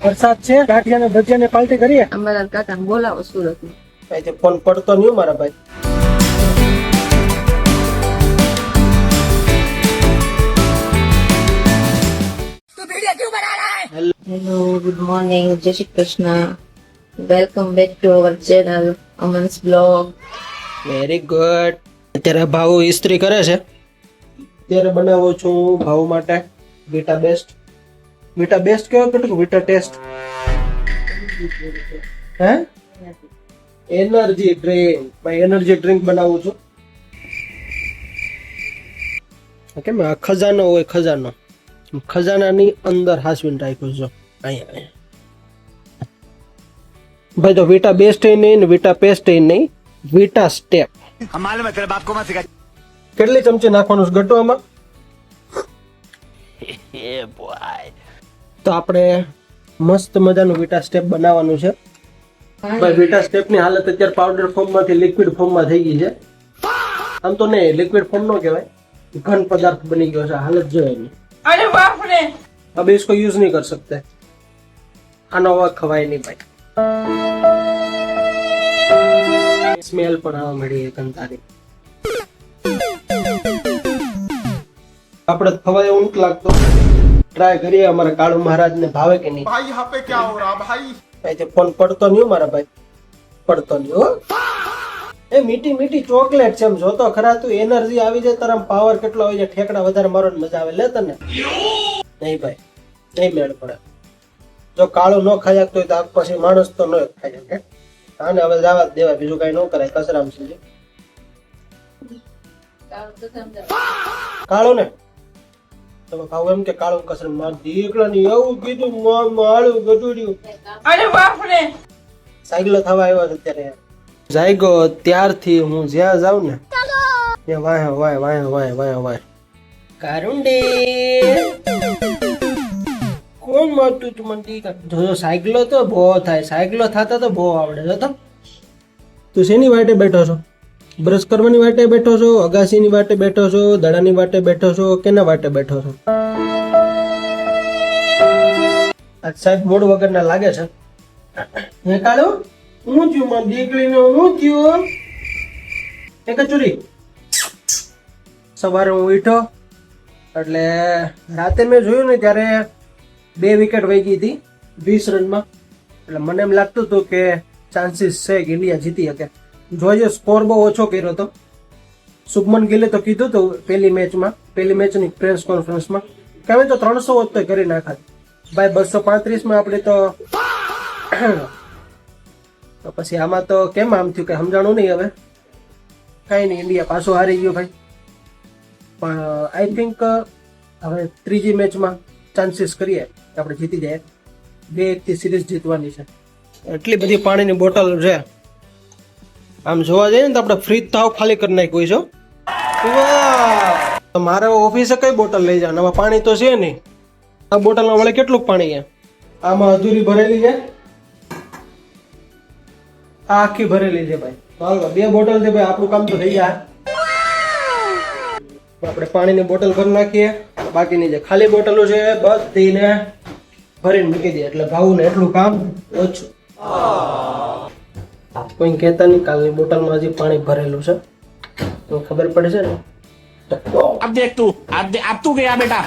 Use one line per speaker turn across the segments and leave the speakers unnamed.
વરસાદ છે, ગાંઠિયા ને ભજીયા ને પાર્ટી કરીએ.
અમારા કાકા બોલાવો સુરત.
ભાઈ ફોન પડતો નહીં મારા ભાઈ.
હેલો, ગુડ મોર્નિંગ, જય Shri Krishna. Welcome back to our channel Aman's blog.
Very good. અત્યારે ભાવ ઇસ્ત્રી કરે છે. અત્યારે બનાવું છું ભાવ માટે વિટા બેસ્ટ. વિટા બેસ્ટ કેવો કેટલું વિટા ટેસ્ટ હે એનર્જી ડ્રિંક. ભાઈ એનર્જી ડ્રિંક બનાવું છું. કેમ આ ખજાનો હોય, ખજાનો ખજાનાની અંદર હાસવીને રાખ્યું છે અહીંયા. ભાઈ તો વિટા બેસ્ટ નહીં ને વિટા પેસ્ટ નહીં, વિટા સ્ટેપ. કેટલી ચમચી નાખવાનું છે ગટ્ટો આમાં? તો આપણે મસ્ત મજાનું વિટા સ્ટેપ બનાવવાનું છે. ભાઈ વિટા સ્ટેપ ની હાલત અત્યારે પાવડર ફોર્મ માંથી લિક્વિડ ફોર્મ માં થઈ ગઈ છે. આમ તો નહીં, લિક્વિડ ફોર્મ નો કહેવાય, ઘન પદાર્થ બની ગયો છે. હાલત જો એની.
અરે બાપ રે,
अब इसको यूज नहीं कर सकते. આનો અવાજ ખવાય નહીં ભાઈ. સ્મેલ પણ આવવા મળી કંતારી. આપણે ખવાય એવું નથી લાગતું. ટ્રાય કરીએ. અમારા કાળુ મહારાજ ને ભાવે કે નહીં.
भाई यहाँ पे क्या हो रहा भाई?
ભાઈ ફોન પડતો નહીં મારા ભાઈ, પડતો નહીં હો. એ મીઠી મીઠી ચોકલેટ છે. એમ જોતો ખરા તું, એનર્જી આવી જાય તારા, પાવર કેટલો આવી જાય. ઠેકડા વધારે મારો મજા આવે. લે તને નહીં ભાઈ, નહીં મેળ પડે. જો કાળું ન ખાઈ શકતો હોય તો આગ પછી માણસ તો ન ખાઈ શકે. આને હવે જવા જ દેવાય, બીજું કઈ ન કરાય. કસરામ છે કાળું ને તમે ખાવું એમ કે કાળું કસર માર દીકરા ની એવું કીધું માળું ગટુડ્યું.
અરે બાપ રે,
સાયકલો થવા આવ્યો છે અત્યારે. જાયગો ત્યારથી હું જ્યાં જાઉં ને ત્યાં વાય વાય વાય વાય વાય વાય કારુંડે કોણ મારતું તું મને દીકરા? જો સાયકલો તો બહુ થાય, સાયકલો થતા તો બહુ આવડે. જો તો તું શેની વાટે બેઠો છો? બ્રશ કરવાની વાટે બેઠો છો, અગાસીની વાટે બેઠો છો, દડાની વાટે બેઠો છો, કેના વાટે બેઠો છો? આજ સાહેબ મૂડ વગરના લાગે છે. હે કાળો હું થયું મારી દીકરીને? હું થયું? એ કચુરી સવારે હું ઉઠ્યો એટલે રાતે મેં જોયું ને ત્યારે 2 વિકેટ વહી ગઈ હતી 20 રનમાં. એટલે મને એમ લાગતું હતું કે ચાન્સીસ છે કે ઇન્ડિયા જીતી શકે. જોઈએ સ્કોર બહુ ઓછો કર્યો હતો. શુભમન ગિલે તો કીધું હતું પહેલી મેચની પ્રેસ કોન્ફરન્સમાં કે અમે તો 300 હોત તો કરી નાખાત. ભાઈ 235 માં આપણે તો પછી આમાં તો કેમ આમ થયું કે સમજાણું નહીં. હવે કઈ નહીં, ઇન્ડિયા પાછું હારી ગયું ભાઈ. પણ આઈ થિંક હવે ત્રીજી મેચમાં ચાન્સીસ કરીએ કે આપણે જીતી જાય. 2-1 થી સિરીઝ જીતવાની છે. એટલી બધી પાણીની બોટલ છે. આમ જોવા જઈએ ને તો આપણે ફ્રીજ તાવ ખાલી કરી નાખ્યું છે. તો મારે ઓફિસે કઈ બોટલ લઈ જવાનું? આમાં પાણી તો છે નહીં. આ બોટલમાં વળે કેટલું પાણી છે? આમાં અધૂરી ભરેલી છે, આ આખી ભરેલી છે ભાઈ. હાલો 2 બોટલ છે ભાઈ, આપણું કામ તો થઈ જાય. આપણે પાણીની બોટલ ભરી નાખીએ. બાકીની જે ખાલી બોટલો છે બધીને ભરીને મૂકી દઈએ એટલે ભાવું ને એટલું કામ ઓછું. કોઈ કહેતા નહીં કાલની બોટલમાં હજી પાણી ભરેલું છે તો ખબર પડે છે ને.
अब देख तू, अब तू गया बेटा.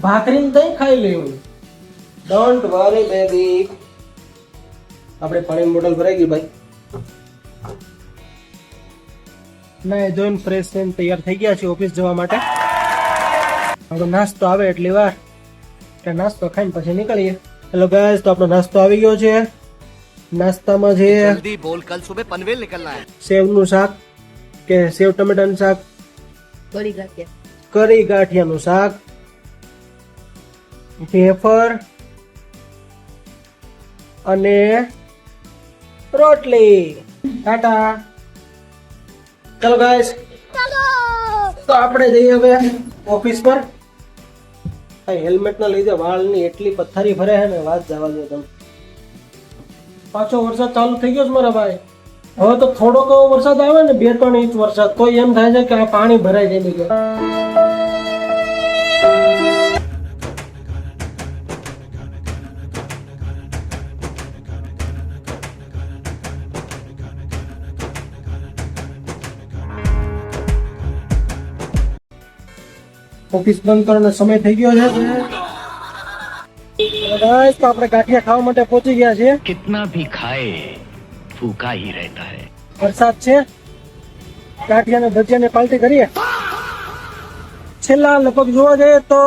ભાખરી દહીં ખાઈ લેવું. Don't worry baby. આપણે પાણીની બોટલ ભરાઈ ગઈ ભાઈ. ના જોઈને ફ્રેશ થઈને તૈયાર થઈ ગયા છે ઓફિસ જવા માટે. હવે નાસ્તો આવે એટલી વાર એટલે નાસ્તો ખાઈને પછી નીકળીએ. હેલો ગાઈસ, તો આપણો નાસ્તો આવી ગયો છે. નાસ્તામાં છે
जल्दी बोल, कल सुबह पनवेल निकलना है.
સેવનું શાક કે સેવ ટમેટાનું શાક,
કરી ગાંઠિયા,
કરી ગાંઠિયાનું શાક, વેફર અને રોટલી. ટાટા. ચલો ગાઈસ, તો આપણે જઈએ હવે ઓફિસ પર. હેલ્મેટ ના લીધે વાળની એટલી પથ્થારી ભરે છે ને વાત જવા દો તમે. પાછો વરસાદ ચાલુ થઈ ગયો છે મારા ભાઈ. હવે તો થોડોક એવો વરસાદ આવે ને 2-3 ઇંચ વરસાદ તો એમ થાય છે કે આ પાણી ભરાઈ જાય છે. ઓફિસ બંધ કરવાનો સમય થઈ ગયો છે. ગાઈસ તો આપણે ગાંઠિયા ખાવા માટે પહોંચી ગયા છીએ.
कितना भी खाए भूखा ही रहता है.
વરસાદ છે, ગાંઠિયા ને ભજીયા ને પાલટી કરીએ. છેલ્લા લગભગ જોવા જઈએ તો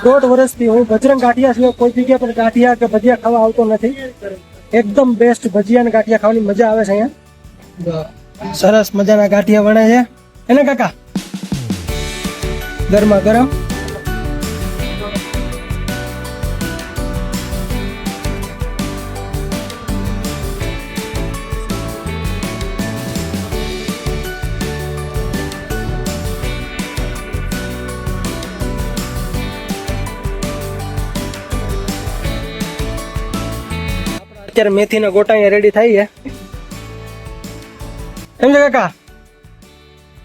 1.5 વર્ષથી હું બજરંગ ગાંઠિયા સિવાય કોઈ જગ્યા પર ગાંઠિયા કે ભજીયા ખાવા આવતો નથી. એકદમ બેસ્ટ ભજીયા અને ગાંઠિયા ખાવાની મજા આવે છે અહીંયા. સરસ મજાના ગાંઠિયા વણે છે એને કાકા, ગરમા ગરમ. અત્યારે મેથીના ગોટા અહીંયા રેડી થઈ છે. એમ છે કાકા,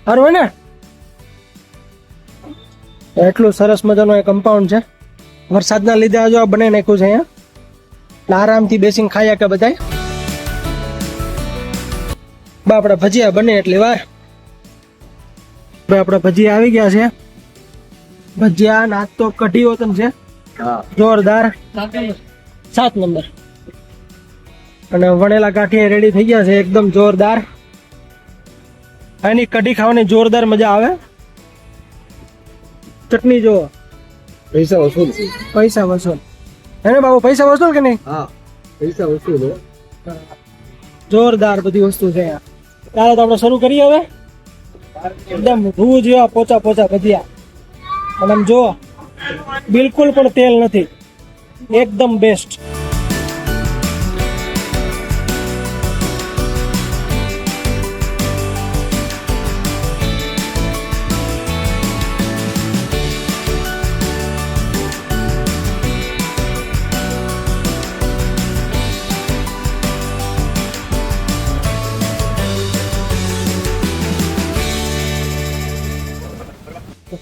સારું હોય ને? એટલું સરસ મજાનું એક કમ્પાઉન્ડ છે. વરસાદના લીધે આજો આ બનાવી નાખ્યું છે અહીંયા. એટલે આરામથી બેસીને ખાયા કે બધાય. આપડા ભજીયા બને એટલી વાર. આપડા ભજીયા આવી ગયા છે. ભજીયા નાસ્તો કઢી હોતન છે જોરદાર, 7 નંબર. અને વણેલા ગાંઠિયા રેડી થઈ ગયા છે એકદમ જોરદાર. આની કઢી ખાવાની જોરદાર મજા આવે. ચટણી જો, પૈસા વસૂલ હે બાબુ, પૈસા વસૂલ કે નહીં?
હા, પૈસા વસૂલ.
જોરદાર બધી વસ્તુ છે અહીંયા. ચાલો તો આપણે શરૂ કરીએ હવે. એકદમ રૂ જેવા પોચા પોચા ભજીયા. અને આમ જો બિલકુલ પણ તેલ નથી, એકદમ બેસ્ટ.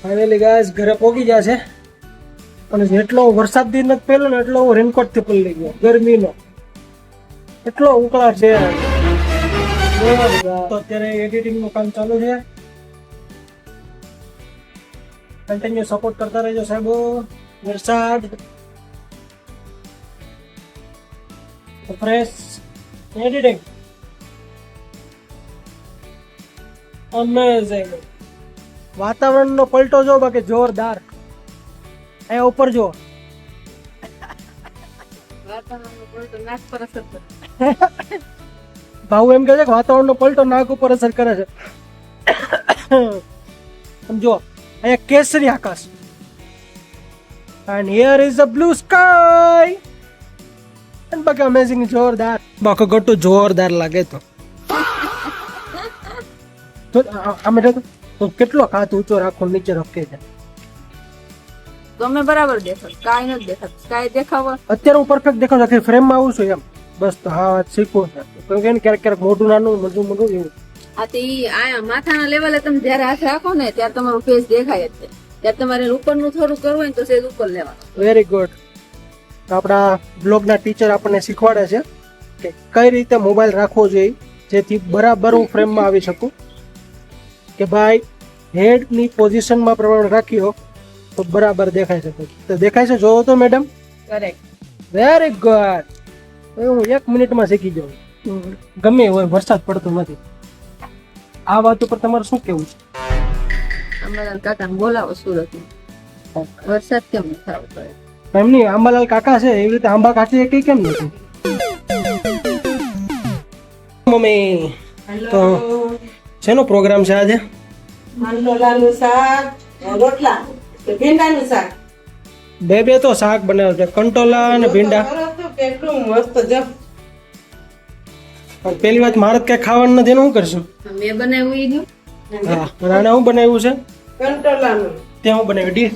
ફાઇનલી ગાઈસ ઘરે પહોંચી ગયા છે. અને જેટલો વરસાદ દી નથી પેલો ને એટલો હું રેનકોટ થી પલળી ગયો. ગરમીનો એટલો ઉકળાટ છે. તો અત્યારે એડિટિંગ નું કામ ચાલુ છે. કન્ટિન્યુ સપોર્ટ કરતા રહેજો સાહેબો. વરસાદ ફ્રેશ એડિટિંગ અમેઝિંગ. વાતાવરણનો પલટો જો બાકી જોરદાર. અહીંયા ઉપર જો, ભાવ એમ કહે છે કે વાતાવરણનો પલટો નાક ઉપર અસર કરે છે. સમજો અહીંયા કેસરી આકાશ. And here is the blue sky. And બાકી અમેઝિંગ જોરદાર. બાકી ગોટું જોરદાર લાગે તો આમે તો કેટલો હાથ ઊંચો રાખો નીચે રખે છે.
તમે બરાબર દેખાવ, સ્કાય નથી દેખાત. સ્કાય દેખાવો
અત્યારે હું પરફેક્ટ દેખાવ છું, ફ્રેમ માં આવું છું એમ. બસ તો હા વાત શીખવું છે. કેમ કે ક્યારેક ક્યારેક મોઢું નાનું મોઢું મોઢું એવું.
આ તો ઈ આ માથાના લેવલે તમે જયારે હાથ રાખો ને ત્યારે તમારું ફેસ દેખાય જ છે. ત્યારે તમારે ઉપરનું થોડું કરવું હોય ને તો સેજ ઉપર લેવાનું.
Very good. આપણા બ્લોગના ટીચર આપણને શીખવાડે છે કે કઈ રીતે મોબાઈલ રાખવો જોઈએ જેથી બરાબર હું ફ્રેમમાં આવી શકું. કે ભાઈ હેડની પોઝિશનમાં પ્રમાણે રાખ્યો તો બરાબર દેખાય છે. તો દેખાય છે, જોવો તો મેડમ.
કરેક્ટ.
Very good. હું 1 મિનિટમાં શીખી જાઉં. ગમે હોય, વરસાદ પડતો નથી. આ વાત ઉપર તમારે શું કેવું છે?
અમારા કાકાને બોલાવો સુરત. વરસાદ કેમ નથી આવતો?
એમની આંબાલાલ કાકા છે એવી રીતે આંબા કાચી કઈ કેમ નથી? મમ્મી તો શેનો પ્રોગ્રામ છે આજે?
કંટોલાનું શાક, રોટલા, ભીંડાનું શાક.
બે તો શાક બનાવ્યું છે, કંટોલા અને ભીંડા.
કેટલું મસ્ત જો.
પણ પેલી વાત મારે કઈ ખાવાનું નથી, એનું શું કરશું?
મેં બનાવ્યું ઈ જો.
હા, અને આને શું બનાવ્યું છે?
કંટોલાનું.
તે શું બનાવ્યું? ડીશ.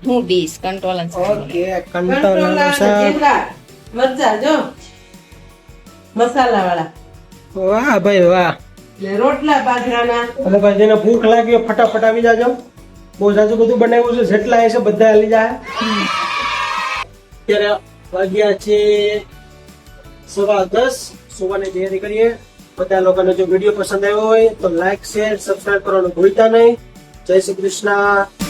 હું ડીશ કંટ્રોલ
ઓકે, કંટોલાનું શાક.
મરચા જો. મસાલા વાળા
વાહ ભાઈ વાહ.
ને રોટલા બાજરાના.
અને ભાઈ જેને ભૂખ લાગી હોય ફટાફટ આવી જાજો. બહુ જાજુ બધું બનાવ્યું છે, જેટલા હશે બધા આવી જાય. અત્યારે વાગ્યા છે 10:15. સુવાની તૈયારી કરીએ. બધા લોકોને જો વિડીયો પસંદ આવ્યો હોય તો લાઈક શેર સબસ્ક્રાઇબ કરવાનું ભૂલતા નહીં. જય શ્રી કૃષ્ણ.